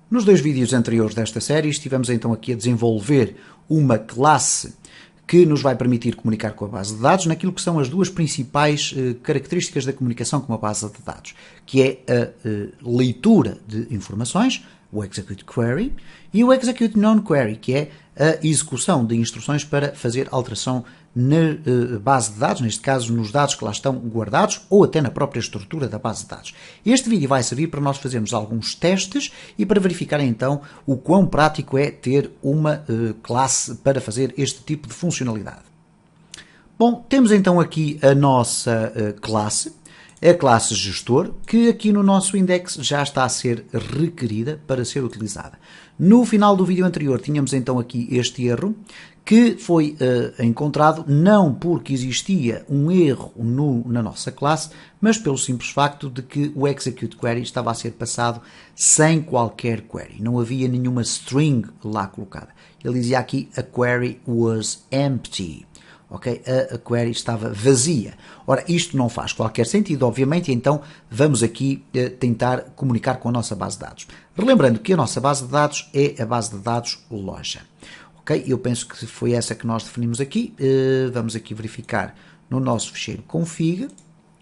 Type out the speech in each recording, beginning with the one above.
Nos dois vídeos anteriores desta série estivemos então aqui a desenvolver uma classe que nos vai permitir comunicar com a base de dados naquilo que são as duas principais características da comunicação com uma base de dados, que é a leitura de informações, o Execute Query, e o Execute Non-Query, que é a execução de instruções para fazer alteração na base de dados, neste caso nos dados que lá estão guardados ou até na própria estrutura da base de dados. Este vídeo vai servir para nós fazermos alguns testes e para verificar então o quão prático é ter uma classe para fazer este tipo de funcionalidade. Bom, temos então aqui a nossa classe, a classe gestor, que aqui no nosso index já está a ser requerida para ser utilizada. No final do vídeo anterior tínhamos então aqui este erro, que foi encontrado não porque existia um erro na nossa classe, mas pelo simples facto de que o Execute Query estava a ser passado sem qualquer query. Não havia nenhuma string lá colocada. Ele dizia aqui, a query was empty. Okay? A query estava vazia. Ora, isto não faz qualquer sentido, obviamente, então vamos aqui tentar comunicar com a nossa base de dados. Relembrando que a nossa base de dados é a base de dados loja. Okay? Eu penso que foi essa que nós definimos aqui. Vamos aqui verificar no nosso ficheiro config.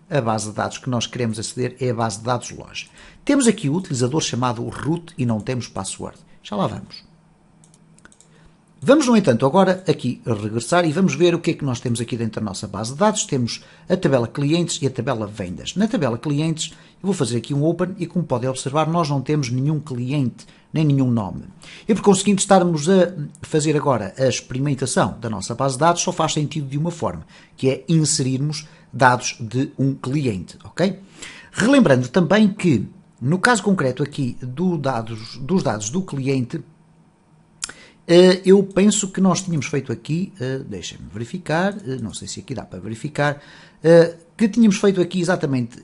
A base de dados que nós queremos aceder é a base de dados loja. Temos aqui o utilizador chamado root e não temos password. Já lá vamos. Vamos, no entanto, agora aqui regressar e vamos ver o que é que nós temos aqui dentro da nossa base de dados. Temos a tabela clientes e a tabela vendas. Na tabela clientes, eu vou fazer aqui um open e, como podem observar, nós não temos nenhum cliente, nem nenhum nome. E, por conseguinte, estarmos a fazer agora a experimentação da nossa base de dados só faz sentido de uma forma, que é inserirmos dados de um cliente, ok? Relembrando também que, no caso concreto aqui dos dados do cliente, eu penso que nós tínhamos feito aqui, deixem-me verificar, não sei se aqui dá para verificar, que tínhamos feito aqui exatamente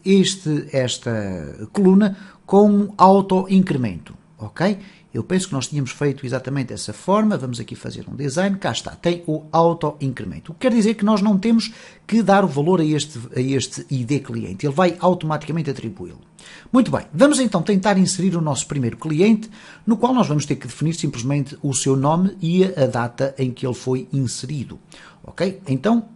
esta coluna com auto-incremento, ok? Eu penso que nós tínhamos feito exatamente dessa forma. Vamos aqui fazer um design, cá está, tem o auto-incremento. O que quer dizer que nós não temos que dar o valor a este ID cliente, ele vai automaticamente atribuí-lo. Muito bem, vamos então tentar inserir o nosso primeiro cliente, no qual nós vamos ter que definir simplesmente o seu nome e a data em que ele foi inserido. Ok? Então,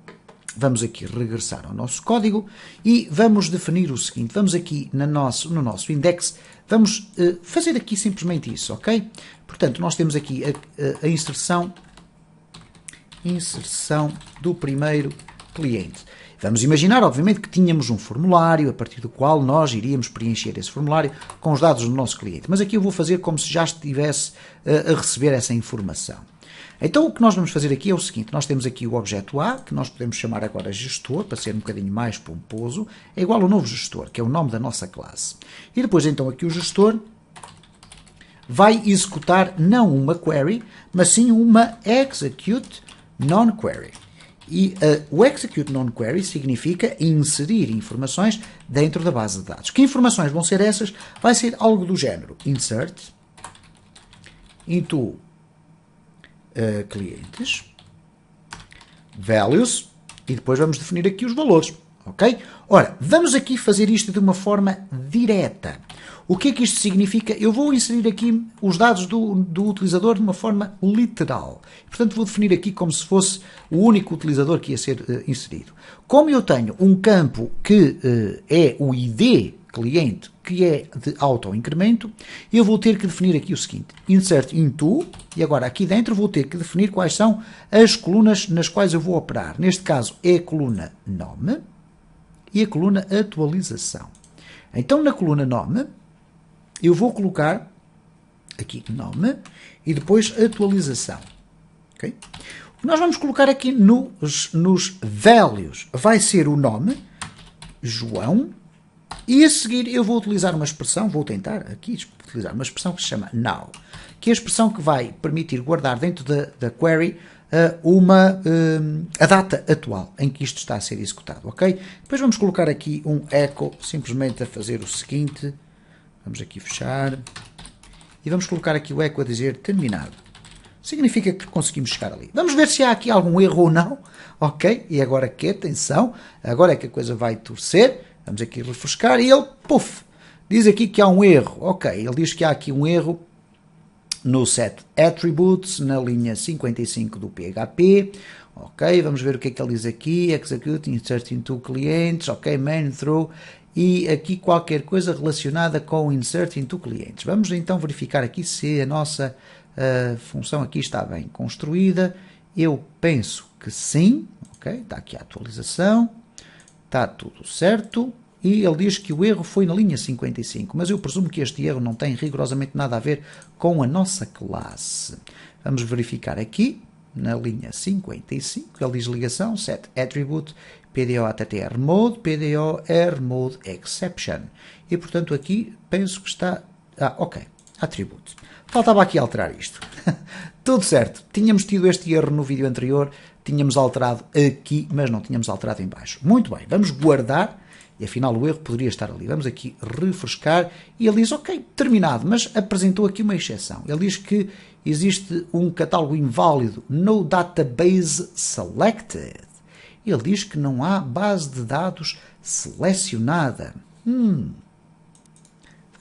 vamos aqui regressar ao nosso código e vamos definir o seguinte. Vamos aqui no nosso index, vamos fazer aqui simplesmente isso, ok? Portanto, nós temos aqui a inserção do primeiro cliente. Vamos imaginar, obviamente, que tínhamos um formulário a partir do qual nós iríamos preencher esse formulário com os dados do nosso cliente. Mas aqui eu vou fazer como se já estivesse a receber essa informação. Então, o que nós vamos fazer aqui é o seguinte. Nós temos aqui o objeto A, que nós podemos chamar agora gestor, para ser um bocadinho mais pomposo, é igual ao novo gestor, que é o nome da nossa classe. E depois, então, aqui o gestor vai executar não uma query, mas sim uma execute non-query. E o Execute Non-Query significa inserir informações dentro da base de dados. Que informações vão ser essas? Vai ser algo do género insert into clientes, values, e depois vamos definir aqui os valores. Ok? Ora, vamos aqui fazer isto de uma forma direta. O que é que isto significa? Eu vou inserir aqui os dados do utilizador de uma forma literal. Portanto, vou definir aqui como se fosse o único utilizador que ia ser inserido. Como eu tenho um campo que é o ID cliente, que é de auto-incremento, eu vou ter que definir aqui o seguinte. Insert into, e agora aqui dentro vou ter que definir quais são as colunas nas quais eu vou operar. Neste caso é a coluna nome e a coluna atualização. Então, na coluna nome, eu vou colocar aqui nome e depois atualização. Okay? O que nós vamos colocar aqui nos values vai ser o nome, João, e a seguir eu vou utilizar uma expressão, vou tentar aqui utilizar uma expressão que se chama now, que é a expressão que vai permitir guardar dentro da query a data atual em que isto está a ser executado, ok? Depois vamos colocar aqui um echo, simplesmente a fazer o seguinte, vamos aqui fechar, e vamos colocar aqui o echo a dizer terminado. Significa que conseguimos chegar ali. Vamos ver se há aqui algum erro ou não, ok? E agora aqui, atenção, agora é que a coisa vai torcer, vamos aqui refrescar, e ele, puf, diz aqui que há um erro, ok, ele diz que há aqui um erro no set attributes, na linha 55 do PHP. Ok, vamos ver o que é que ele diz aqui. Execute, insert into clientes, ok, main through. E aqui qualquer coisa relacionada com insert into clientes. Vamos então verificar aqui se a nossa função aqui está bem construída. Eu penso que sim. Ok, está aqui a atualização. Está tudo certo. E ele diz que o erro foi na linha 55, mas eu presumo que este erro não tem rigorosamente nada a ver com a nossa classe. Vamos verificar aqui, na linha 55, ele diz ligação, set attribute, PDO-ATTR mode, PDO-R mode exception. E, portanto, aqui penso que está... ok, attribute. Faltava aqui alterar isto. Tudo certo. Tínhamos tido este erro no vídeo anterior, tínhamos alterado aqui, mas não tínhamos alterado em baixo. Muito bem, vamos guardar. E afinal o erro poderia estar ali. Vamos aqui refrescar e ele diz, ok, terminado, mas apresentou aqui uma exceção. Ele diz que existe um catálogo inválido, no database selected. Ele diz que não há base de dados selecionada. Vamos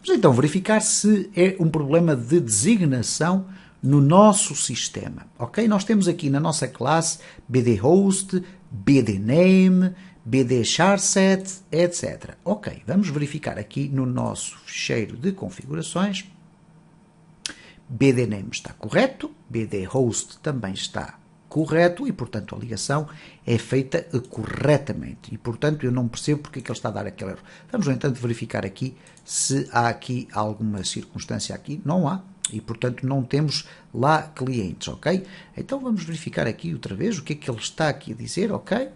então verificar se é um problema de designação no nosso sistema. Ok? Nós temos aqui na nossa classe bdhost, bdname, bd-charset, etc. Ok, vamos verificar aqui no nosso ficheiro de configurações. bdname está correto, bdhost também está correto e, portanto, a ligação é feita corretamente. E, portanto, eu não percebo porque é que ele está a dar aquele erro. Vamos, no entanto, verificar aqui se há aqui alguma circunstância aqui. Não há. E, portanto, não temos lá clientes, ok? Então, vamos verificar aqui outra vez o que é que ele está aqui a dizer, ok?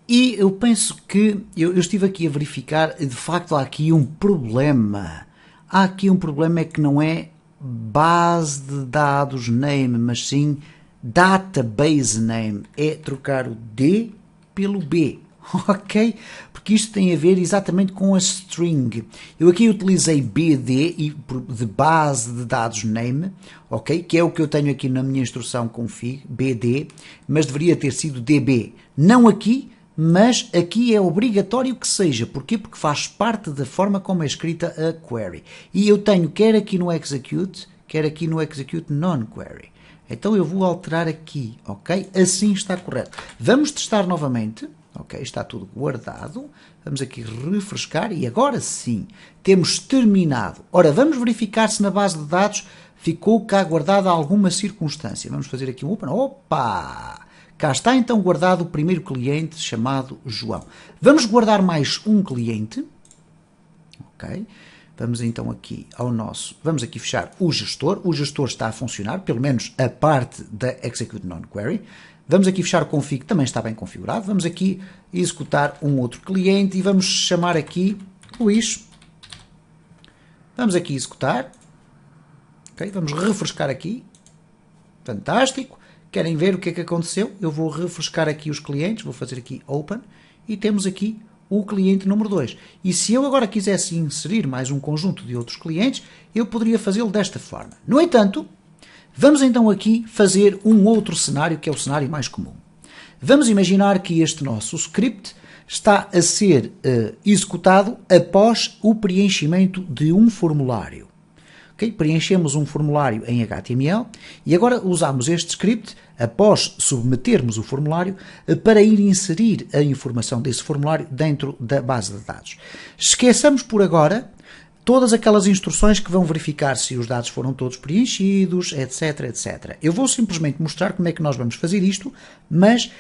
E eu penso que, eu estive aqui a verificar, de facto há aqui um problema. Há aqui um problema é que não é base de dados name, mas sim database name. É trocar o D pelo B, ok? Porque isto tem a ver exatamente com a string. Eu aqui utilizei BD de base de dados name, ok? Que é o que eu tenho aqui na minha instrução config, BD, mas deveria ter sido DB. Não aqui, mas aqui é obrigatório que seja. Porquê? Porque faz parte da forma como é escrita a query. E eu tenho quer aqui no execute, quer aqui no execute non-query. Então eu vou alterar aqui, ok? Assim está correto. Vamos testar novamente. Ok, está tudo guardado. Vamos aqui refrescar e agora sim, temos terminado. Ora, vamos verificar se na base de dados ficou cá guardada alguma circunstância. Vamos fazer aqui um open. Opa! Cá está então guardado o primeiro cliente chamado João. Vamos guardar mais um cliente. Ok. Vamos então aqui ao nosso... Vamos aqui fechar o gestor. O gestor está a funcionar, pelo menos a parte da execute non-query. Vamos aqui fechar o config, também está bem configurado. Vamos aqui executar um outro cliente e vamos chamar aqui Luís. Vamos aqui executar. Ok. Vamos refrescar aqui. Fantástico. Querem ver o que é que aconteceu? Eu vou refrescar aqui os clientes, vou fazer aqui Open, e temos aqui o cliente número 2. E se eu agora quisesse inserir mais um conjunto de outros clientes, eu poderia fazê-lo desta forma. No entanto, vamos então aqui fazer um outro cenário, que é o cenário mais comum. Vamos imaginar que este nosso script está a ser executado após o preenchimento de um formulário. Okay? Preenchemos um formulário em HTML e agora usamos este script, após submetermos o formulário, para ir inserir a informação desse formulário dentro da base de dados. Esqueçamos por agora todas aquelas instruções que vão verificar se os dados foram todos preenchidos, etc, etc. Eu vou simplesmente mostrar como é que nós vamos fazer isto, mas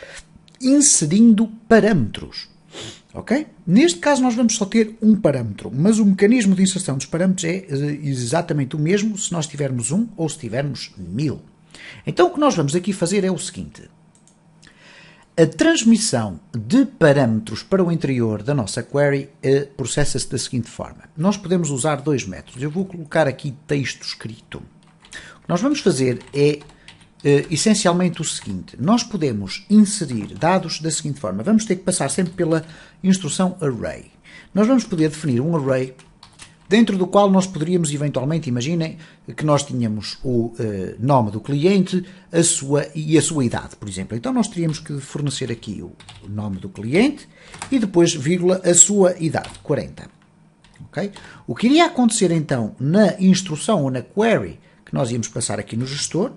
inserindo parâmetros. Ok? Neste caso nós vamos só ter um parâmetro, mas o mecanismo de inserção dos parâmetros é exatamente o mesmo se nós tivermos 1 ou se tivermos 1000. Então o que nós vamos aqui fazer é o seguinte. A transmissão de parâmetros para o interior da nossa query processa-se da seguinte forma. Nós podemos usar dois métodos. Eu vou colocar aqui texto escrito. O que nós vamos fazer é essencialmente o seguinte. Nós podemos inserir dados da seguinte forma. Vamos ter que passar sempre pela instrução array. Nós vamos poder definir um array dentro do qual nós poderíamos eventualmente, imaginem que nós tínhamos o nome do cliente a sua idade, por exemplo. Então nós teríamos que fornecer aqui o nome do cliente e depois, vírgula, a sua idade, 40. Okay? O que iria acontecer então na instrução ou na query que nós íamos passar aqui no gestor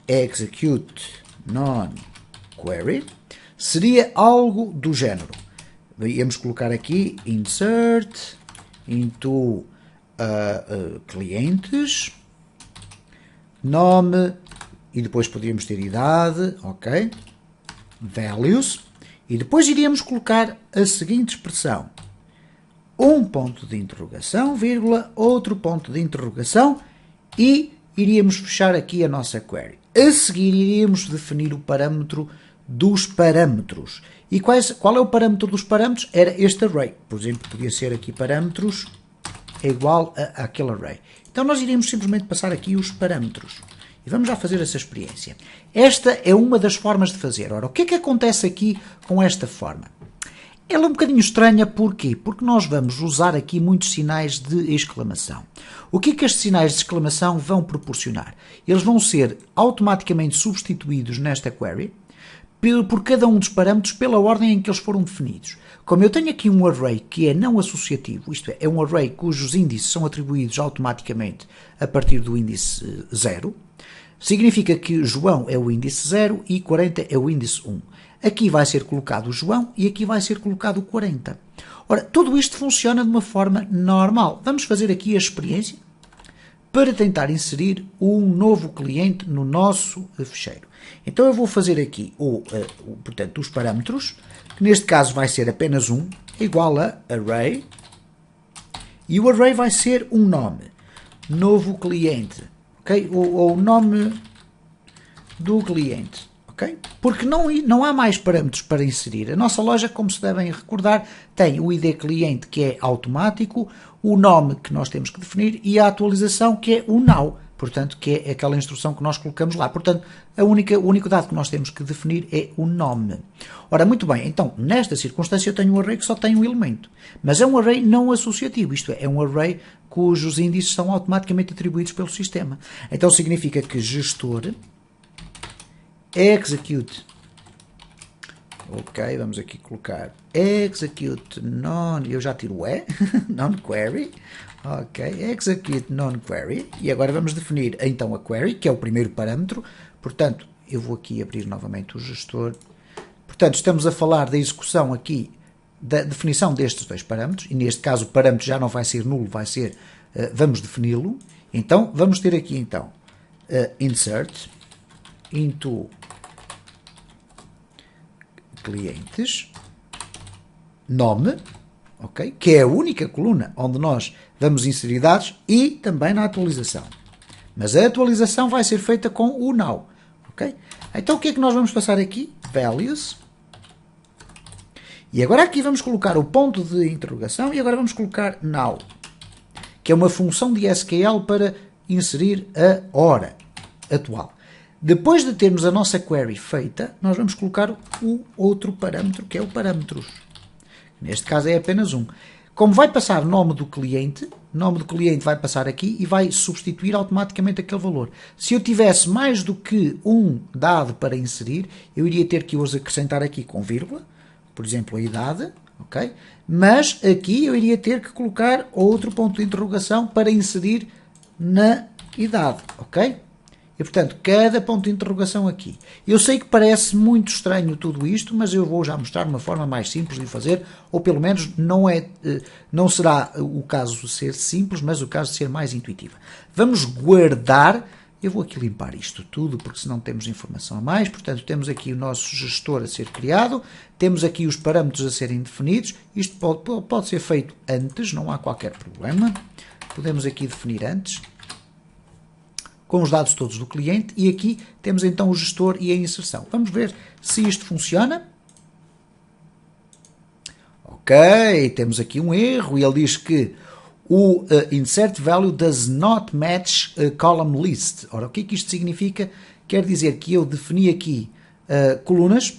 execute non-query, seria algo do género. Íamos colocar aqui insert into clientes, nome, e depois poderíamos ter idade, ok? Values, e depois iríamos colocar a seguinte expressão: um ponto de interrogação, vírgula, outro ponto de interrogação, e iríamos fechar aqui a nossa query. A seguir iríamos definir o parâmetro dos parâmetros. E qual é o parâmetro dos parâmetros? Era este array. Por exemplo, podia ser aqui parâmetros é igual a aquele array. Então nós iríamos simplesmente passar aqui os parâmetros. E vamos já fazer essa experiência. Esta é uma das formas de fazer. Ora, o que é que acontece aqui com esta forma? Ela é um bocadinho estranha, porquê? Porque nós vamos usar aqui muitos sinais de exclamação. O que é que estes sinais de exclamação vão proporcionar? Eles vão ser automaticamente substituídos nesta query por cada um dos parâmetros pela ordem em que eles foram definidos. Como eu tenho aqui um array que é não associativo, isto é um array cujos índices são atribuídos automaticamente a partir do índice 0, significa que João é o índice 0 e 40 é o índice 1. Aqui vai ser colocado o João e aqui vai ser colocado o 40. Ora, tudo isto funciona de uma forma normal. Vamos fazer aqui a experiência para tentar inserir um novo cliente no nosso fecheiro. Então eu vou fazer aqui portanto, os parâmetros, que neste caso vai ser apenas um, igual a array, e o array vai ser um nome, novo cliente, ok? Ou o nome do cliente. Okay? Porque não há mais parâmetros para inserir. A nossa loja, como se devem recordar, tem o ID cliente, que é automático, o nome que nós temos que definir e a atualização, que é o now, portanto, que é aquela instrução que nós colocamos lá. Portanto, o único dado que nós temos que definir é o nome. Ora, muito bem, então, nesta circunstância eu tenho um array que só tem um elemento, mas é um array não associativo, isto é um array cujos índices são automaticamente atribuídos pelo sistema. Então, significa que gestor execute, ok, vamos aqui colocar execute eu já tiro o non-query, ok, execute non-query, e agora vamos definir então a query, que é o primeiro parâmetro. Portanto, eu vou aqui abrir novamente o gestor. Portanto, estamos a falar da execução aqui, da definição destes dois parâmetros, e neste caso o parâmetro já não vai ser nulo, vai ser, vamos defini-lo. Então, vamos ter aqui então, insert into clientes, nome, ok, que é a única coluna onde nós vamos inserir dados, e também na atualização. Mas a atualização vai ser feita com o now, ok? Então o que é que nós vamos passar aqui? Values. E agora aqui vamos colocar o ponto de interrogação e agora vamos colocar now, que é uma função de SQL para inserir a hora atual. Depois de termos a nossa query feita, nós vamos colocar o outro parâmetro, que é o parâmetros. Neste caso é apenas um. Como vai passar nome do cliente vai passar aqui e vai substituir automaticamente aquele valor. Se eu tivesse mais do que um dado para inserir, eu iria ter que os acrescentar aqui com vírgula, por exemplo, a idade, ok? Mas aqui eu iria ter que colocar outro ponto de interrogação para inserir na idade, ok? E, portanto, cada ponto de interrogação aqui. Eu sei que parece muito estranho tudo isto, mas eu vou já mostrar uma forma mais simples de fazer, ou pelo menos não será o caso de ser simples, mas o caso de ser mais intuitiva. Vamos guardar. Eu vou aqui limpar isto tudo, porque senão temos informação a mais. Portanto, temos aqui o nosso gestor a ser criado, temos aqui os parâmetros a serem definidos. Isto pode ser feito antes, não há qualquer problema. Podemos aqui definir antes, com os dados todos do cliente, e aqui temos então o gestor e a inserção. Vamos ver se isto funciona. Ok, temos aqui um erro e ele diz que o insert value does not match column list. Ora, o que é que isto significa? Quer dizer que eu defini aqui colunas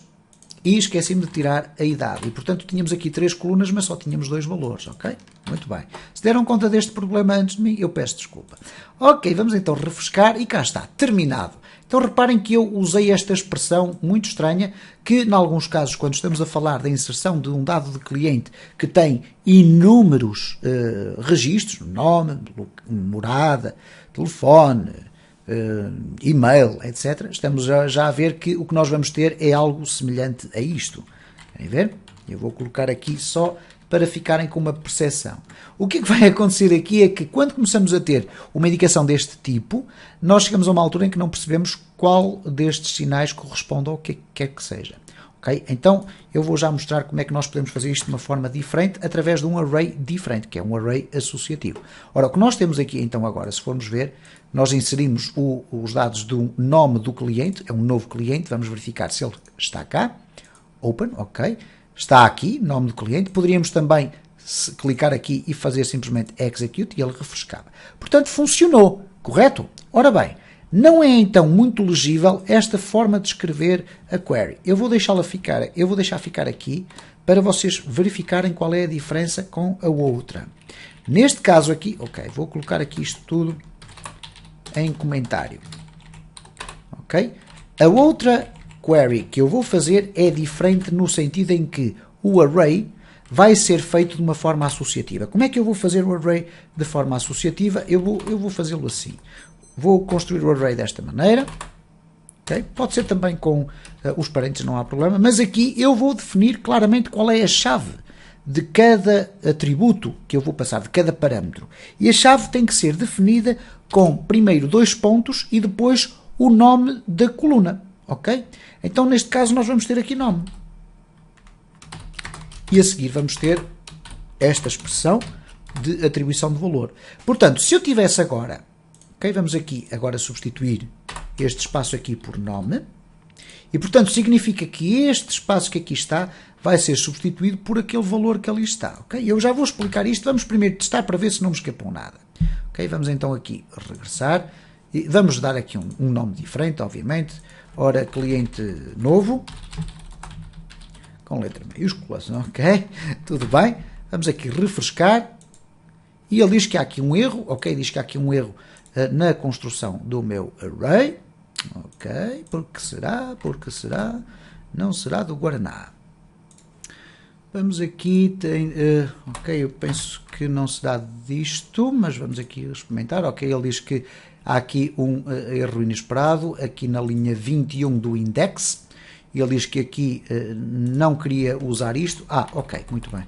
e esqueci-me de tirar a idade. E, portanto, tínhamos aqui 3 colunas, mas só tínhamos 2 valores, ok? Muito bem. Se deram conta deste problema antes de mim, eu peço desculpa. Ok, vamos então refrescar e cá está, terminado. Então reparem que eu usei esta expressão muito estranha, que em alguns casos, quando estamos a falar da inserção de um dado de cliente que tem inúmeros registros, nome, morada, telefone, e-mail, etc., estamos já a ver que o que nós vamos ter é algo semelhante a isto. Querem ver? Eu vou colocar aqui só para ficarem com uma percepção. O que vai acontecer aqui é que quando começamos a ter uma indicação deste tipo, nós chegamos a uma altura em que não percebemos qual destes sinais corresponde ao que quer que seja. Okay? Então, eu vou já mostrar como é que nós podemos fazer isto de uma forma diferente, através de um array diferente, que é um array associativo. Ora, o que nós temos aqui, então, agora, se formos ver, nós inserimos os dados do nome do cliente, é um novo cliente, vamos verificar se ele está cá. Open, ok. Está aqui, nome do cliente. Poderíamos também clicar aqui e fazer simplesmente execute e ele refrescava. Portanto, funcionou, correto? Ora bem, não é então muito legível esta forma de escrever a query. Eu vou deixar ficar aqui para vocês verificarem qual é a diferença com a outra. Neste caso aqui, ok, vou colocar aqui isto tudo em comentário. Ok? A outra query que eu vou fazer é diferente no sentido em que o array vai ser feito de uma forma associativa. Como é que eu vou fazer o array de forma associativa? Eu vou fazê-lo assim. Vou construir o array desta maneira. Okay? Pode ser também com os parênteses, não há problema. Mas aqui eu vou definir claramente qual é a chave de cada atributo que eu vou passar, de cada parâmetro. E a chave tem que ser definida com primeiro 2 pontos e depois o nome da coluna. Ok? Então, neste caso, nós vamos ter aqui nome. E a seguir vamos ter esta expressão de atribuição de valor. Portanto, se eu tivesse agora, ok, vamos aqui agora substituir este espaço aqui por nome, e portanto significa que este espaço que aqui está vai ser substituído por aquele valor que ali está. Ok? Eu já vou explicar isto, vamos primeiro testar para ver se não me escapou nada. Ok? Vamos então aqui regressar, e vamos dar aqui um nome diferente, obviamente. Ora, cliente novo, com letra maiúscula, ok? Tudo bem. Vamos aqui refrescar. E ele diz que há aqui um erro, ok? Diz que há aqui um erro na construção do meu array. Ok, porque será? Porque será? Não será do Guaraná. Vamos aqui, ok, eu penso que não se dá disto, mas vamos aqui experimentar. Ok, ele diz que há aqui um erro inesperado, aqui na linha 21 do index. Ele diz que aqui não queria usar isto. Ok, muito bem.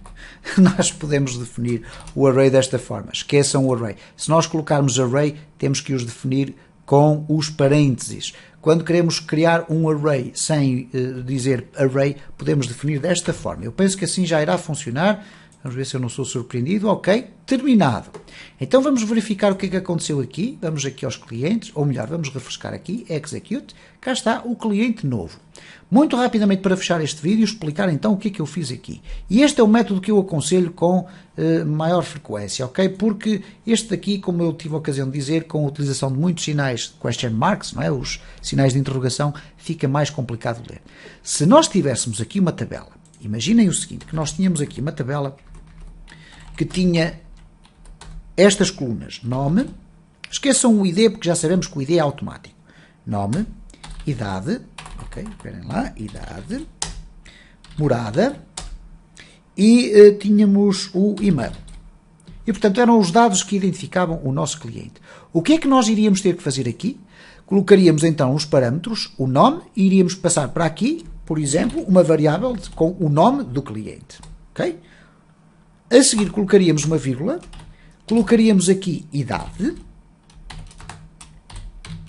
Nós podemos definir o array desta forma. Esqueçam o array. Se nós colocarmos array, temos que os definir com os parênteses. Quando queremos criar um array sem dizer array, podemos definir desta forma. Eu penso que assim já irá funcionar. Vamos ver se eu não sou surpreendido. Ok, terminado. Então vamos verificar o que é que aconteceu aqui. Vamos aqui aos clientes, ou melhor, vamos refrescar aqui, execute. Cá está o cliente novo. Muito rapidamente para fechar este vídeo, explicar então o que é que eu fiz aqui. E este é o método que eu aconselho com maior frequência, ok? Porque este daqui, como eu tive a ocasião de dizer, com a utilização de muitos sinais, question marks, não é? Os sinais de interrogação, fica mais complicado de ler. Se nós tivéssemos aqui uma tabela, imaginem o seguinte, que nós tínhamos aqui uma tabela que tinha estas colunas, nome, esqueçam o ID, porque já sabemos que o ID é automático, nome, idade, ok, esperem lá, idade, morada, e tínhamos o e-mail. E, portanto, eram os dados que identificavam o nosso cliente. O que é que nós iríamos ter que fazer aqui? Colocaríamos, então, os parâmetros, o nome, e iríamos passar para aqui, por exemplo, uma variável com o nome do cliente. Ok? A seguir, colocaríamos uma vírgula, colocaríamos aqui idade,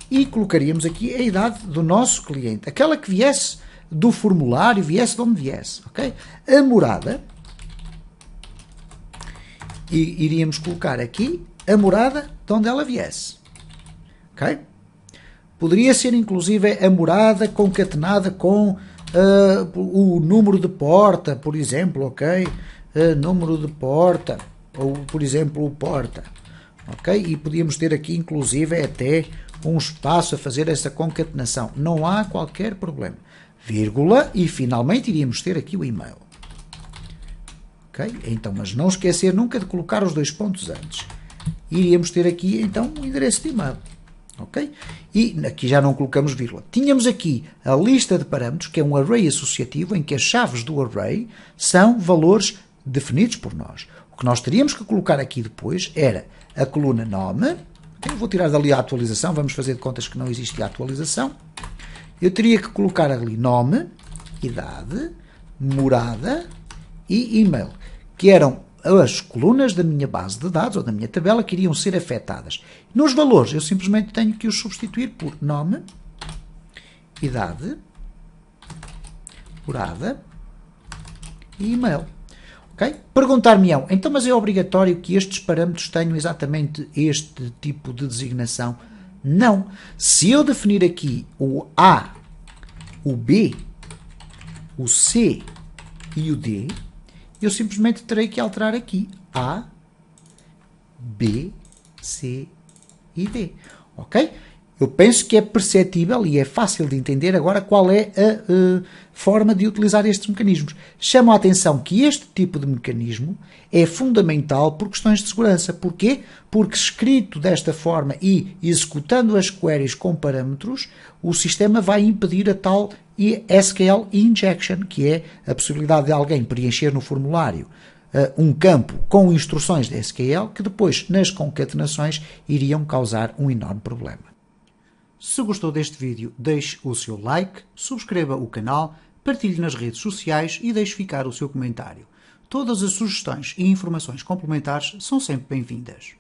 e colocaríamos aqui a idade do nosso cliente, aquela que viesse do formulário, viesse de onde viesse, ok? A morada, e iríamos colocar aqui a morada de onde ela viesse, ok? Poderia ser inclusive a morada concatenada com o número de porta, por exemplo, ok? Número de porta, ou por exemplo o porta, ok? E podíamos ter aqui inclusive até um espaço a fazer essa concatenação. Não há qualquer problema. vírgula, e finalmente iríamos ter aqui o e-mail. Ok? Então, mas não esquecer nunca de colocar os 2 pontos antes. Iríamos ter aqui, então, o endereço de e-mail. Ok? E aqui já não colocamos vírgula. Tínhamos aqui a lista de parâmetros, que é um array associativo, em que as chaves do array são valores definidos por nós. O que nós teríamos que colocar aqui depois era a coluna nome. Eu vou tirar dali a atualização, vamos fazer de contas que não existe a atualização. Eu teria que colocar ali nome, idade, morada e e-mail, que eram as colunas da minha base de dados ou da minha tabela que iriam ser afetadas. Nos valores, eu simplesmente tenho que os substituir por nome, idade, morada e e-mail. Okay? Perguntar-me-ão, então, mas é obrigatório que estes parâmetros tenham exatamente este tipo de designação? Não. Se eu definir aqui o A, o B, o C e o D, eu simplesmente terei que alterar aqui A, B, C e D. Ok? Eu penso que é perceptível e é fácil de entender agora qual é a forma de utilizar estes mecanismos. Chamo a atenção que este tipo de mecanismo é fundamental por questões de segurança. Porquê? Porque escrito desta forma e executando as queries com parâmetros, o sistema vai impedir a tal SQL injection, que é a possibilidade de alguém preencher no formulário um campo com instruções de SQL que depois, nas concatenações, iriam causar um enorme problema. Se gostou deste vídeo, deixe o seu like, subscreva o canal, partilhe nas redes sociais e deixe ficar o seu comentário. Todas as sugestões e informações complementares são sempre bem-vindas.